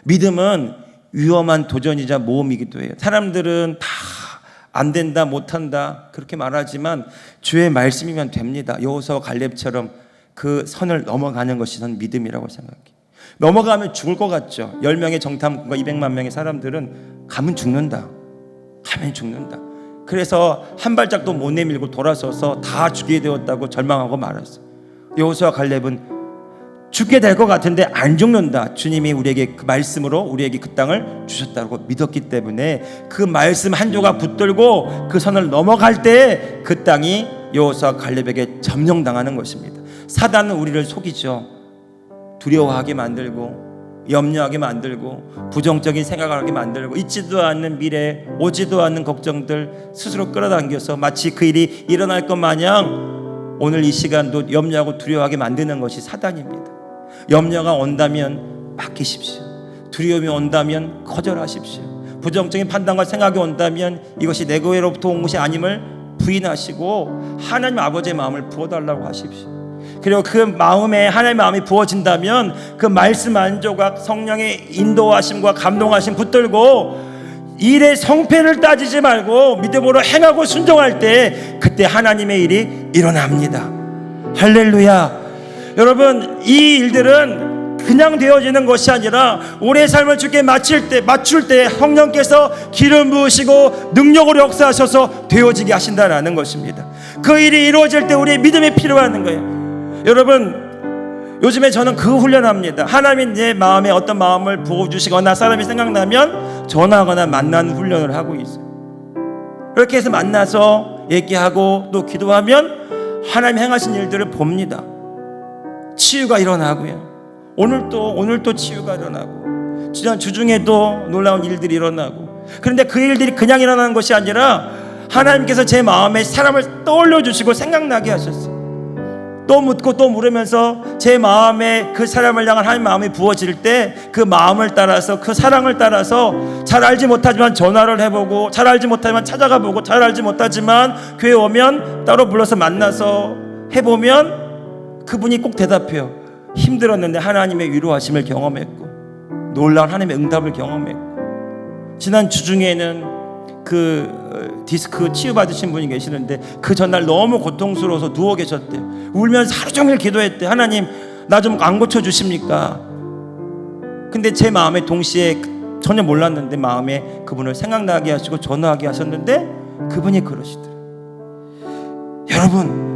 믿음은 위험한 도전이자 모험이기도 해요. 사람들은 다 안 된다, 못한다 그렇게 말하지만 주의 말씀이면 됩니다. 여호수아와 갈렙처럼 그 선을 넘어가는 것이 전 믿음이라고 생각해요. 넘어가면 죽을 것 같죠. 10명의 정탐꾼과 200만 명의 사람들은 가면 죽는다. 가면 죽는다. 그래서 한 발짝도 못 내밀고 돌아서서 다 죽게 되었다고 절망하고 말았어요. 여호수아와 갈렙은 죽게 될 것 같은데 안 죽는다. 주님이 우리에게 그 말씀으로 우리에게 그 땅을 주셨다고 믿었기 때문에 그 말씀 한 조각 붙들고 그 선을 넘어갈 때 그 땅이 여호수아와 갈렙에게 점령당하는 것입니다. 사단은 우리를 속이죠. 두려워하게 만들고 염려하게 만들고 부정적인 생각을 하게 만들고 있지도 않는 미래, 오지도 않는 걱정들 스스로 끌어당겨서 마치 그 일이 일어날 것 마냥 오늘 이 시간도 염려하고 두려워하게 만드는 것이 사단입니다. 염려가 온다면 맡기십시오. 두려움이 온다면 거절하십시오. 부정적인 판단과 생각이 온다면 이것이 내 거로부터 온 것이 아님을 부인하시고 하나님 아버지의 마음을 부어달라고 하십시오. 그리고 그 마음에 하나님의 마음이 부어진다면 그 말씀 한 조각 성령의 인도하심과 감동하심 붙들고 일의 성패를 따지지 말고 믿음으로 행하고 순종할 때 그때 하나님의 일이 일어납니다. 할렐루야. 여러분, 이 일들은 그냥 되어지는 것이 아니라 우리의 삶을 주께 맞출 때 성령께서 기름 부으시고 능력으로 역사하셔서 되어지게 하신다라는 것입니다. 그 일이 이루어질 때 우리의 믿음이 필요한 거예요. 여러분, 요즘에 저는 그 훈련합니다. 하나님이 내 마음에 어떤 마음을 부어주시거나 사람이 생각나면 전화하거나 만나는 훈련을 하고 있어요. 그렇게 해서 만나서 얘기하고 또 기도하면 하나님 행하신 일들을 봅니다. 치유가 일어나고요. 오늘 또 치유가 일어나고 지난 주중에도 놀라운 일들이 일어나고. 그런데 그 일들이 그냥 일어나는 것이 아니라 하나님께서 제 마음에 사람을 떠올려 주시고 생각나게 하셨어요. 또 묻고 또 물으면서 제 마음에 그 사람을 향한 하나님의 마음이 부어질 때 그 마음을 따라서 그 사랑을 따라서 잘 알지 못하지만 전화를 해보고 잘 알지 못하지만 찾아가 보고 잘 알지 못하지만 교회 오면 따로 불러서 만나서 해보면 그분이 꼭 대답해요. 힘들었는데 하나님의 위로하심을 경험했고 놀라운 하나님의 응답을 경험했고. 지난 주중에는 그 디스크 치유받으신 분이 계시는데 그 전날 너무 고통스러워서 누워 계셨대요. 울면서 하루 종일 기도했대. 하나님, 나 좀 안 고쳐주십니까? 근데 제 마음에 동시에 전혀 몰랐는데 마음에 그분을 생각나게 하시고 전화하게 하셨는데 그분이 그러시더라고요. 여러분,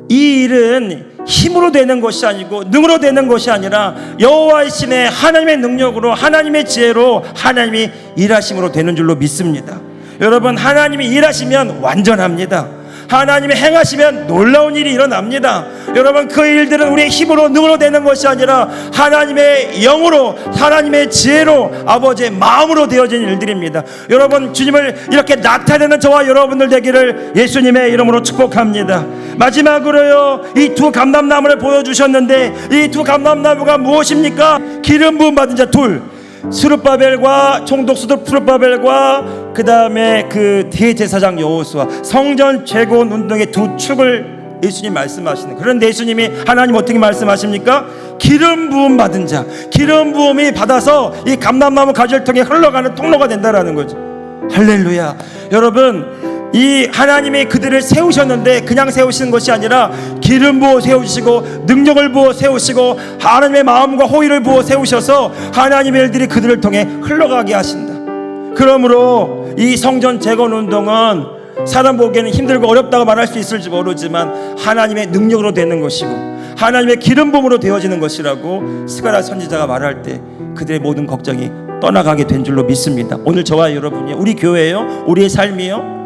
이 일은 힘으로 되는 것이 아니고 능으로 되는 것이 아니라 여호와의 신의 하나님의 능력으로 하나님의 지혜로 하나님이 일하심으로 되는 줄로 믿습니다. 여러분, 하나님이 일하시면 완전합니다. 하나님이 행하시면 놀라운 일이 일어납니다. 여러분, 그 일들은 우리의 힘으로 능으로 되는 것이 아니라 하나님의 영으로 하나님의 지혜로 아버지의 마음으로 되어진 일들입니다. 여러분, 주님을 이렇게 나타내는 저와 여러분들 되기를 예수님의 이름으로 축복합니다. 마지막으로요, 이 두 감람나무를 보여주셨는데 이 두 감람나무가 무엇입니까? 기름 부음 받은 자 둘, 스룹바벨과 총독수도 스룹바벨과 그 다음에 그 대제사장 여호수아, 성전 재건 운동의 두 축을 예수님 말씀하시는. 그런데 예수님이 하나님 어떻게 말씀하십니까? 기름 부음 받은 자, 기름 부음이 받아서 이 감람나무 가지를 통해 흘러가는 통로가 된다라는 거죠. 할렐루야. 여러분, 이 하나님이 그들을 세우셨는데 그냥 세우시는 것이 아니라 기름 부어 세우시고 능력을 부어 세우시고 하나님의 마음과 호의를 부어 세우셔서 하나님의 일들이 그들을 통해 흘러가게 하신다. 그러므로 이 성전 재건 운동은 사람 보기에는 힘들고 어렵다고 말할 수 있을지 모르지만 하나님의 능력으로 되는 것이고 하나님의 기름 부음으로 되어지는 것이라고 스가랴 선지자가 말할 때 그들의 모든 걱정이 떠나가게 된 줄로 믿습니다. 오늘 저와 여러분이, 우리 교회요, 우리의 삶이요,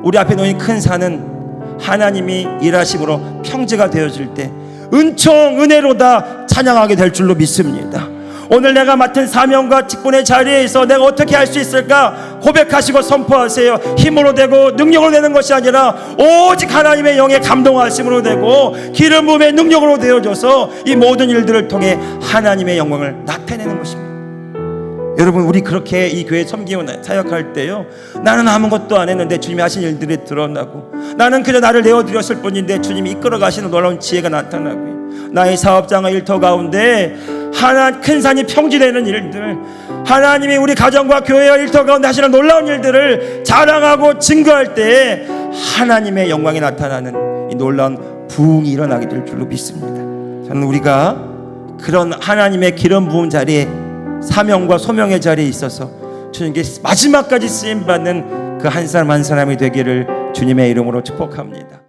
우리 앞에 놓인 큰 산은 하나님이 일하심으로 평지가 되어질 때 은총 은혜로다 찬양하게 될 줄로 믿습니다. 오늘 내가 맡은 사명과 직분의 자리에서 내가 어떻게 할 수 있을까 고백하시고 선포하세요. 힘으로 되고 능력으로 되는 것이 아니라 오직 하나님의 영의 감동하심으로 되고 기름 부음의 능력으로 되어져서 이 모든 일들을 통해 하나님의 영광을 나타내는 것입니다. 여러분, 우리 그렇게 이 교회 섬기고 사역할 때요, 나는 아무것도 안 했는데 주님이 하신 일들이 드러나고 나는 그저 나를 내어드렸을 뿐인데 주님이 이끌어 가시는 놀라운 지혜가 나타나고요, 나의 사업장의 일터 가운데 큰 산이 평지되는 일들, 하나님이 우리 가정과 교회와 일터 가운데 하시는 놀라운 일들을 자랑하고 증거할 때 하나님의 영광이 나타나는 이 놀라운 부흥이 일어나게 될 줄로 믿습니다. 저는 우리가 그런 하나님의 기름 부음 자리에, 사명과 소명의 자리에 있어서 주님께 마지막까지 쓰임받는 그 한 사람 한 사람이 되기를 주님의 이름으로 축복합니다.